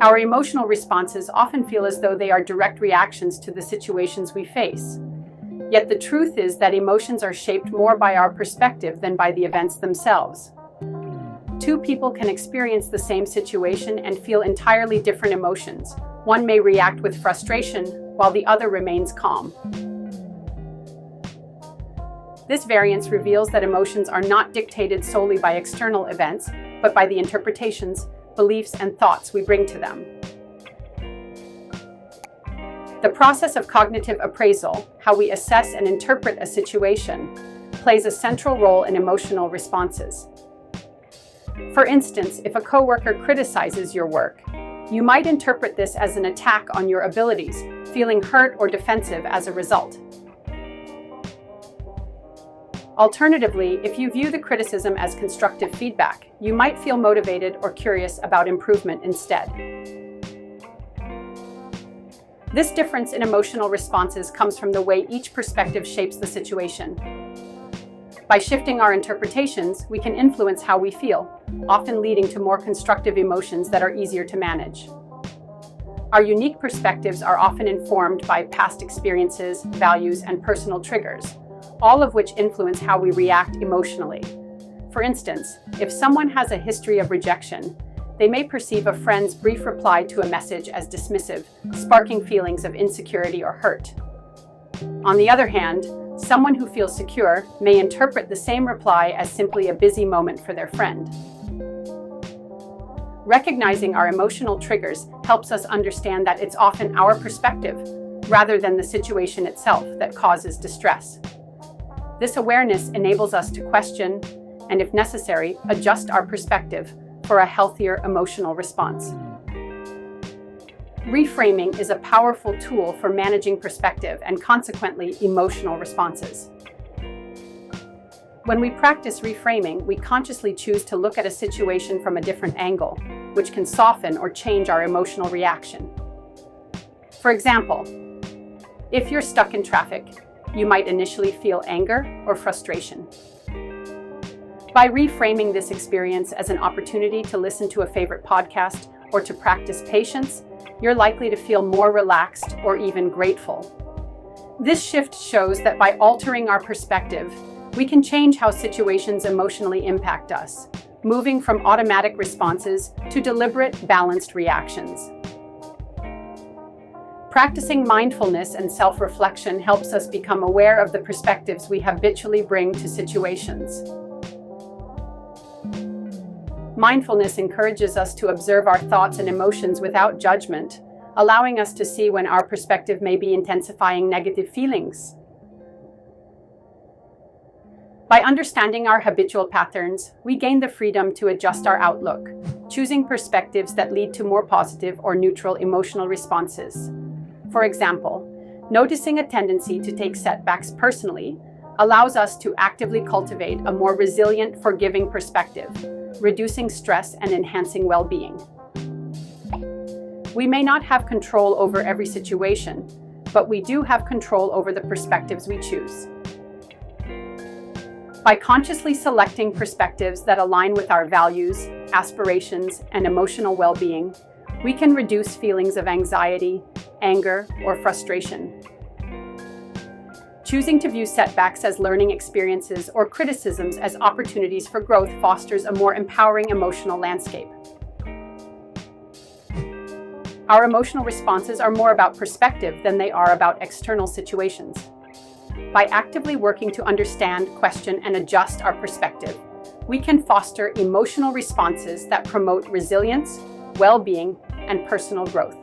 Our emotional responses often feel as though they are direct reactions to the situations we face. Yet the truth is that emotions are shaped more by our perspective than by the events themselves. Two people can experience the same situation and feel entirely different emotions. One may react with frustration, while the other remains calm. This variance reveals that emotions are not dictated solely by external events, but by the interpretations, beliefs, and thoughts we bring to them. The process of cognitive appraisal, how we assess and interpret a situation, plays a central role in emotional responses. For instance, if a coworker criticizes your work, you might interpret this as an attack on your abilities, feeling hurt or defensive as a result. Alternatively, if you view the criticism as constructive feedback, you might feel motivated or curious about improvement instead. This difference in emotional responses comes from the way each perspective shapes the situation. By shifting our interpretations, we can influence how we feel, often leading to more constructive emotions that are easier to manage. Our unique perspectives are often informed by past experiences, values, and personal triggers, all of which influence how we react emotionally. For instance, if someone has a history of rejection, they may perceive a friend's brief reply to a message as dismissive, sparking feelings of insecurity or hurt. On the other hand, someone who feels secure may interpret the same reply as simply a busy moment for their friend. Recognizing our emotional triggers helps us understand that it's often our perspective, rather than the situation itself, that causes distress. This awareness enables us to question, and if necessary, adjust our perspective for a healthier emotional response. Reframing is a powerful tool for managing perspective and consequently emotional responses. When we practice reframing, we consciously choose to look at a situation from a different angle, which can soften or change our emotional reaction. For example, if you're stuck in traffic, you might initially feel anger or frustration. By reframing this experience as an opportunity to listen to a favorite podcast or to practice patience, you're likely to feel more relaxed or even grateful. This shift shows that by altering our perspective, we can change how situations emotionally impact us, moving from automatic responses to deliberate, balanced reactions. Practicing mindfulness and self-reflection helps us become aware of the perspectives we habitually bring to situations. Mindfulness encourages us to observe our thoughts and emotions without judgment, allowing us to see when our perspective may be intensifying negative feelings. By understanding our habitual patterns, we gain the freedom to adjust our outlook, choosing perspectives that lead to more positive or neutral emotional responses. For example, noticing a tendency to take setbacks personally allows us to actively cultivate a more resilient, forgiving perspective, reducing stress and enhancing well-being. We may not have control over every situation, but we do have control over the perspectives we choose. By consciously selecting perspectives that align with our values, aspirations, and emotional well-being, we can reduce feelings of anxiety, anger, or frustration. Choosing to view setbacks as learning experiences or criticisms as opportunities for growth fosters a more empowering emotional landscape. Our emotional responses are more about perspective than they are about external situations. By actively working to understand, question, and adjust our perspective, we can foster emotional responses that promote resilience, well-being, and personal growth.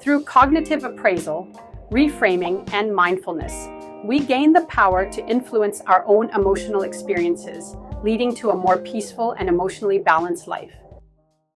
Through cognitive appraisal, reframing, and mindfulness, we gain the power to influence our own emotional experiences, leading to a more peaceful and emotionally balanced life.